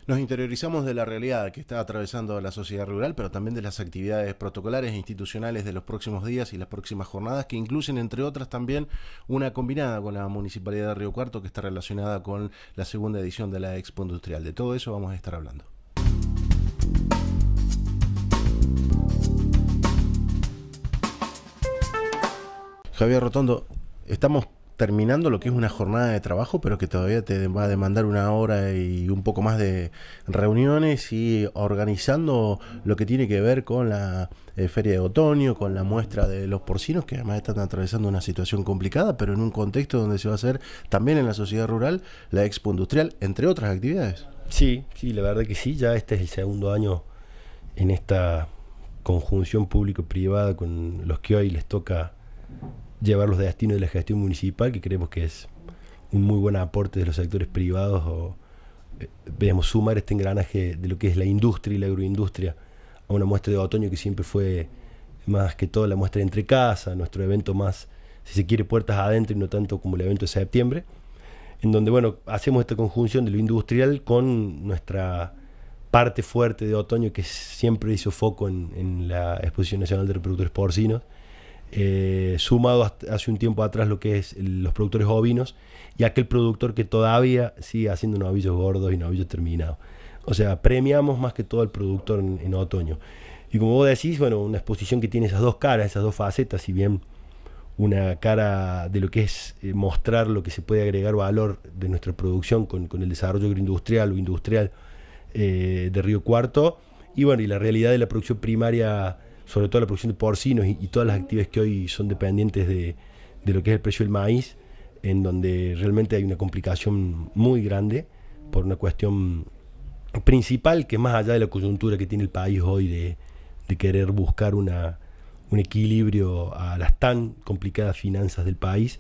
Nos interiorizamos de la realidad que está atravesando la sociedad rural, pero también de las actividades protocolares e institucionales de los próximos días y las próximas jornadas, que incluyen, entre otras, también una combinada con la Municipalidad de Río Cuarto, que está relacionada con la segunda edición de la Expo Industrial. De todo eso vamos a estar hablando. Javier Rotondo, estamos terminando lo que es una jornada de trabajo, pero que todavía te va a demandar una hora y un poco más de reuniones y organizando lo que tiene que ver con la feria de otoño, con la muestra de los porcinos, que además están atravesando una situación complicada, pero en un contexto donde se va a hacer también en la sociedad rural la Expo Industrial, entre otras actividades. Sí, la verdad que sí, ya este es el segundo año en esta conjunción público-privada con los que hoy les toca llevar los destinos de la gestión municipal, que creemos que es un muy buen aporte de los sectores privados, o veamos sumar este engranaje de lo que es la industria y la agroindustria a una muestra de otoño que siempre fue más que todo la muestra de entre casa, nuestro evento más, si se quiere, puertas adentro y no tanto como el evento de septiembre, en donde bueno, hacemos esta conjunción de lo industrial con nuestra parte fuerte de otoño, que siempre hizo foco en la Exposición Nacional de Reproductores Porcinos, sumado hace un tiempo atrás lo que es los productores ovinos y aquel productor que todavía sigue haciendo novillos gordos y novillos terminados. O sea, premiamos más que todo al productor en otoño. Y como vos decís, bueno, una exposición que tiene esas dos caras, esas dos facetas, si bien una cara de lo que es mostrar lo que se puede agregar valor de nuestra producción con el desarrollo agroindustrial o industrial de Río Cuarto, y bueno, y la realidad de la producción primaria, sobre todo la producción de porcinos y todas las actividades que hoy son dependientes de lo que es el precio del maíz, en donde realmente hay una complicación muy grande por una cuestión principal que más allá de la coyuntura que tiene el país hoy de querer buscar un equilibrio a las tan complicadas finanzas del país,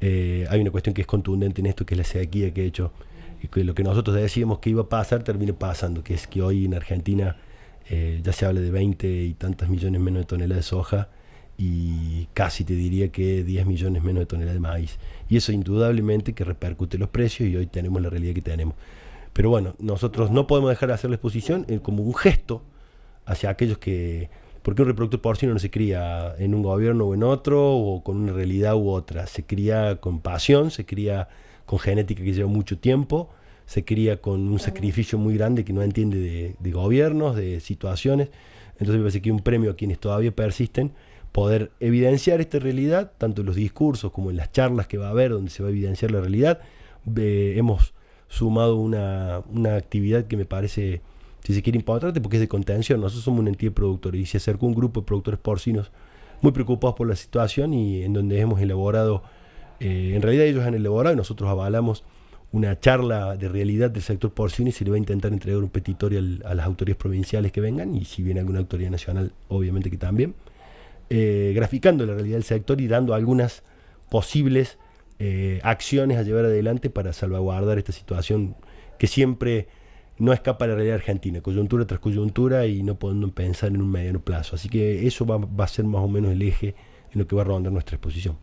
hay una cuestión que es contundente en esto, que es la sequía que ha hecho, y que lo que nosotros decíamos que iba a pasar termine pasando, que es que hoy en Argentina ya se habla de 20 y tantos millones menos de toneladas de soja y casi te diría que 10 millones menos de toneladas de maíz. Y eso indudablemente que repercute en los precios y hoy tenemos la realidad que tenemos. Pero bueno, nosotros no podemos dejar de hacer la exposición como un gesto hacia aquellos que... Porque un reproductor porcino no se cría en un gobierno o en otro o con una realidad u otra. Se cría con pasión, se cría con genética que lleva mucho tiempo, se cría con un sacrificio muy grande que no entiende de gobiernos, de situaciones. Entonces me parece que un premio a quienes todavía persisten, poder evidenciar esta realidad, tanto en los discursos como en las charlas que va a haber, donde se va a evidenciar la realidad. Hemos sumado una actividad que me parece, si se quiere, importante, porque es de contención. Nosotros somos una entidad productora y se acercó un grupo de productores porcinos muy preocupados por la situación y en donde hemos elaborado, en realidad ellos han elaborado y nosotros avalamos una charla de realidad del sector porcino y se le va a intentar entregar un petitorio a las autoridades provinciales que vengan y si viene alguna autoridad nacional, obviamente que también, graficando la realidad del sector y dando algunas posibles acciones a llevar adelante para salvaguardar esta situación que siempre no escapa a la realidad argentina, coyuntura tras coyuntura y no podemos pensar en un mediano plazo. Así que eso va a ser más o menos el eje en lo que va a rondar nuestra exposición.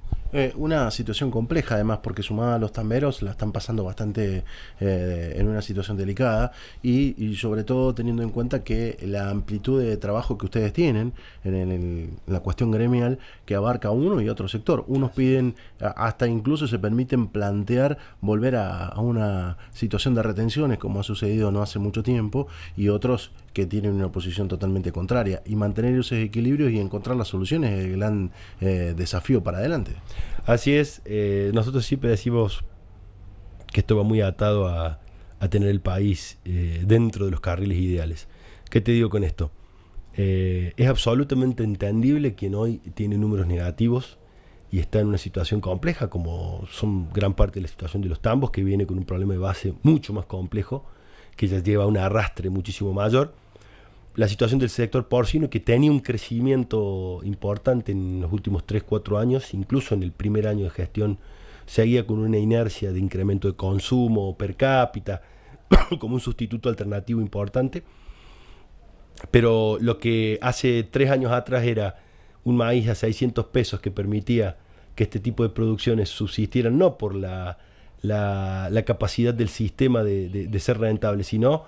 Una situación compleja además, porque sumada a los tamberos la están pasando bastante en una situación delicada y sobre todo teniendo en cuenta que la amplitud de trabajo que ustedes tienen en la cuestión gremial, que abarca uno y otro sector. Unos piden, hasta incluso se permiten plantear volver a una situación de retenciones como ha sucedido no hace mucho tiempo, y otros que tienen una posición totalmente contraria, y mantener esos equilibrios y encontrar las soluciones es el gran desafío para adelante. Así es, nosotros siempre decimos que esto va muy atado a tener el país dentro de los carriles ideales. ¿Qué te digo con esto? Es absolutamente entendible quien hoy tiene números negativos y está en una situación compleja, como son gran parte de la situación de los tambos, que viene con un problema de base mucho más complejo, que ya lleva un arrastre muchísimo mayor. La situación del sector porcino, que tenía un crecimiento importante en los últimos 3-4 años, incluso en el primer año de gestión seguía con una inercia de incremento de consumo per cápita, como un sustituto alternativo importante, pero lo que hace 3 años atrás era un maíz a 600 pesos que permitía que este tipo de producciones subsistieran, no por la capacidad del sistema de ser rentable, sino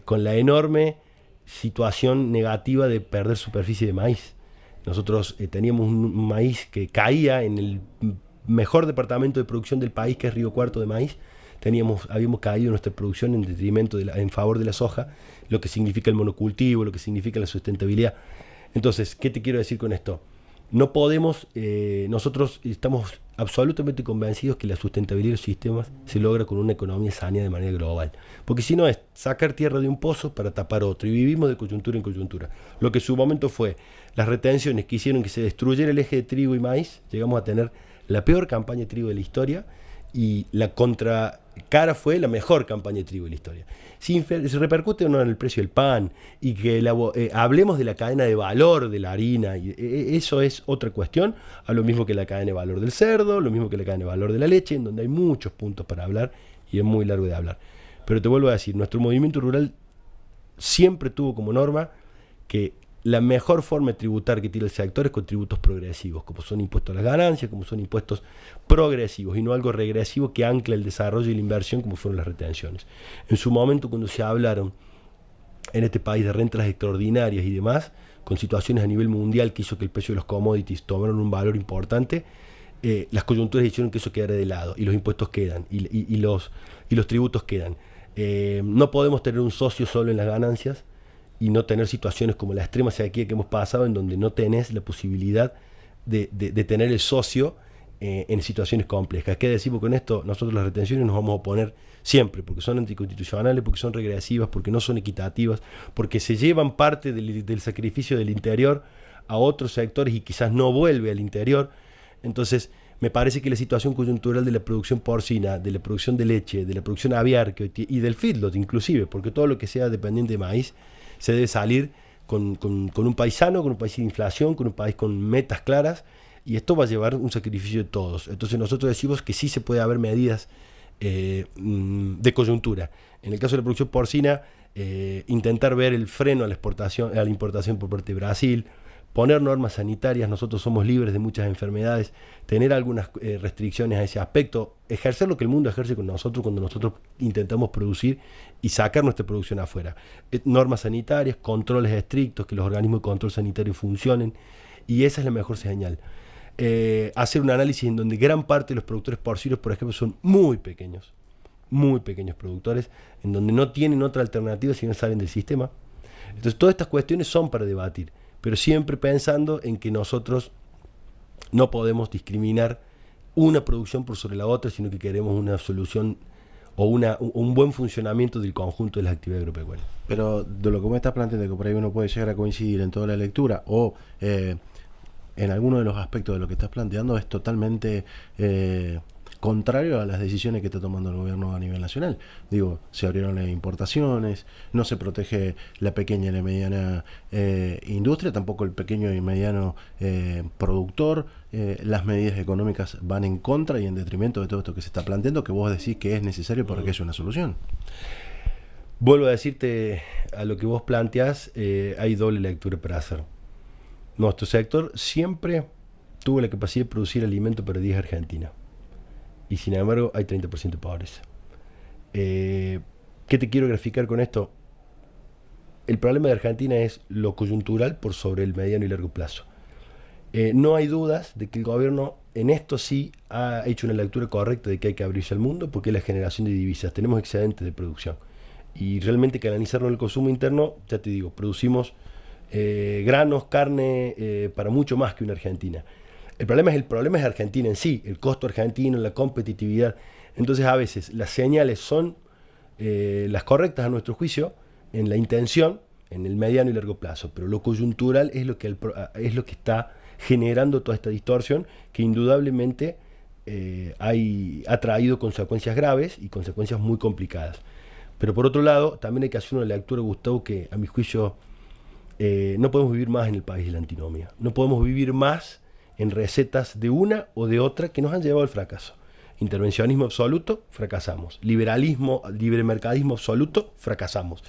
con la enorme situación negativa de perder superficie de maíz. Nosotros teníamos un maíz que caía en el mejor departamento de producción del país, que es Río Cuarto de maíz. Habíamos caído nuestra producción en detrimento en favor de la soja, lo que significa el monocultivo, lo que significa la sustentabilidad. Entonces, ¿qué te quiero decir con esto? No podemos, nosotros estamos absolutamente convencidos que la sustentabilidad de los sistemas se logra con una economía saneada de manera global. Porque si no es sacar tierra de un pozo para tapar otro, y vivimos de coyuntura en coyuntura. Lo que en su momento fue las retenciones que hicieron que se destruyera el eje de trigo y maíz. Llegamos a tener la peor campaña de trigo de la historia, y la contracara fue la mejor campaña de trigo de la historia. Si se repercute o no en el precio del pan, y que hablemos de la cadena de valor de la harina, eso es otra cuestión, a lo mismo que la cadena de valor del cerdo, lo mismo que la cadena de valor de la leche, en donde hay muchos puntos para hablar y es muy largo de hablar. Pero te vuelvo a decir, nuestro movimiento rural siempre tuvo como norma que la mejor forma de tributar que tiene el sector es con tributos progresivos, como son impuestos a las ganancias, como son impuestos progresivos, y no algo regresivo que ancla el desarrollo y la inversión como fueron las retenciones. En su momento, cuando se hablaron en este país de rentas extraordinarias y demás, con situaciones a nivel mundial que hizo que el precio de los commodities tomaron un valor importante, las coyunturas hicieron que eso quedara de lado, y los impuestos quedan, y los tributos quedan. No podemos tener un socio solo en las ganancias, y no tener situaciones como la extrema sequía que hemos pasado, en donde no tenés la posibilidad de tener el socio en situaciones complejas. ¿Qué decimos con esto? Nosotros las retenciones nos vamos a oponer siempre, porque son anticonstitucionales, porque son regresivas, porque no son equitativas, porque se llevan parte del sacrificio del interior a otros sectores y quizás no vuelve al interior. Entonces, me parece que la situación coyuntural de la producción porcina, de la producción de leche, de la producción aviar y del feedlot inclusive, porque todo lo que sea dependiente de maíz, se debe salir con un país sano, con un país sin inflación, con un país con metas claras, y esto va a llevar un sacrificio de todos. Entonces nosotros decimos que sí se puede haber medidas de coyuntura. En el caso de la producción porcina, intentar ver el freno a la exportación, a la importación por parte de Brasil, poner normas sanitarias. Nosotros somos libres de muchas enfermedades, tener algunas restricciones a ese aspecto, ejercer lo que el mundo ejerce con nosotros cuando nosotros intentamos producir y sacar nuestra producción afuera. Normas sanitarias, controles estrictos, que los organismos de control sanitario funcionen, y esa es la mejor señal. Hacer un análisis en donde gran parte de los productores porcinos, por ejemplo, son muy pequeños productores, en donde no tienen otra alternativa si no salen del sistema. Entonces todas estas cuestiones son para debatir, pero siempre pensando en que nosotros no podemos discriminar una producción por sobre la otra, sino que queremos una solución o un buen funcionamiento del conjunto de las actividades agropecuarias. Pero de lo que me estás planteando, que por ahí uno puede llegar a coincidir en toda la lectura o en alguno de los aspectos de lo que estás planteando, es totalmente contrario a las decisiones que está tomando el gobierno a nivel nacional. Digo, se abrieron las importaciones, no se protege la pequeña y la mediana industria, tampoco el pequeño y mediano productor. Las medidas económicas van en contra y en detrimento de todo esto que se está planteando, que vos decís que es necesario para que haya una solución. Vuelvo a decirte, a lo que vos planteás, hay doble lectura para hacer. Nuestro sector siempre tuvo la capacidad de producir alimento para 10 Argentina. Y sin embargo hay 30% de pobreza. ¿Qué te quiero graficar con esto? El problema de Argentina es lo coyuntural por sobre el mediano y largo plazo. No hay dudas de que el gobierno en esto sí ha hecho una lectura correcta de que hay que abrirse al mundo, porque es la generación de divisas. Tenemos excedentes de producción. Y realmente canalizarlo en el consumo interno, ya te digo, producimos granos, carne, para mucho más que una Argentina. El problema es Argentina en sí, el costo argentino, la competitividad. Entonces a veces las señales son las correctas a nuestro juicio, en la intención, en el mediano y largo plazo, pero lo coyuntural es lo que está generando toda esta distorsión, que indudablemente ha traído consecuencias graves y consecuencias muy complicadas. Pero por otro lado, también hay que hacer una lectura, Gustavo, que a mi juicio no podemos vivir más en el país de la antinomia. No podemos vivir más en recetas de una o de otra que nos han llevado al fracaso. Intervencionismo absoluto, fracasamos. Libremercadismo absoluto, fracasamos.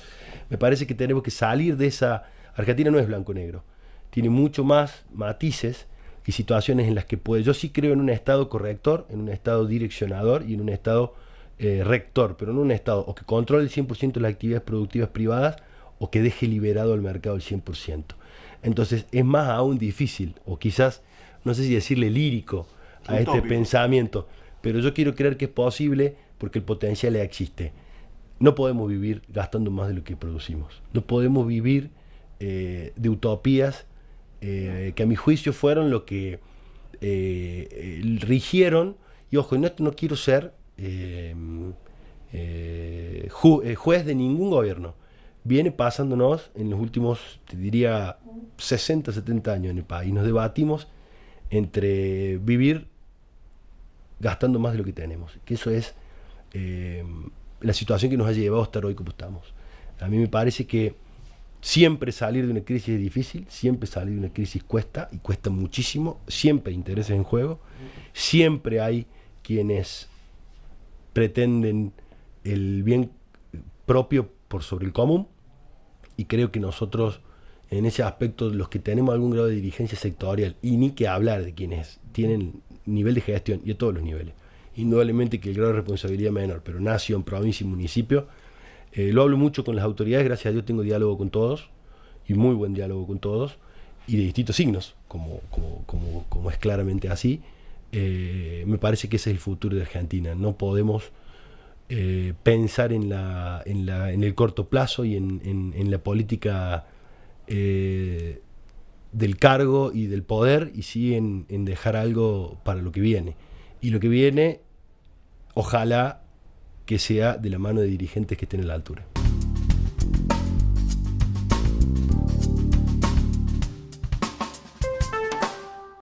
Me parece que tenemos que salir de esa... Argentina no es blanco-negro. Tiene mucho más matices y situaciones en las que puede... Yo sí creo en un Estado corrector, en un Estado direccionador y en un Estado rector, pero no un Estado, o que controle el 100% de las actividades productivas privadas, o que deje liberado al mercado el 100%. Entonces es más aún difícil, o quizás, no sé si decirle lírico a este pensamiento, pero yo quiero creer que es posible porque el potencial existe. No podemos vivir gastando más de lo que producimos. No podemos vivir de utopías que a mi juicio fueron lo que rigieron. Y ojo, no quiero ser juez de ningún gobierno. Viene pasándonos en los últimos, te diría, 60, 70 años en el país. Nos debatimos entre vivir gastando más de lo que tenemos. Que eso es la situación que nos ha llevado a estar hoy como estamos. A mí me parece que siempre salir de una crisis es difícil, siempre salir de una crisis cuesta, y cuesta muchísimo, siempre hay intereses en juego, siempre hay quienes pretenden el bien propio por sobre el común, y creo que nosotros, en ese aspecto, los que tenemos algún grado de dirigencia sectorial, y ni que hablar de quienes tienen nivel de gestión, y a todos los niveles, indudablemente que el grado de responsabilidad es menor, pero nación, provincia y municipio, lo hablo mucho con las autoridades, gracias a Dios tengo diálogo con todos, y muy buen diálogo con todos, y de distintos signos, como es claramente así. Me parece que ese es el futuro de Argentina. No podemos pensar en el corto plazo y en la política del cargo y del poder, y sí en dejar algo para lo que viene. Y lo que viene, ojalá que sea de la mano de dirigentes que estén a la altura.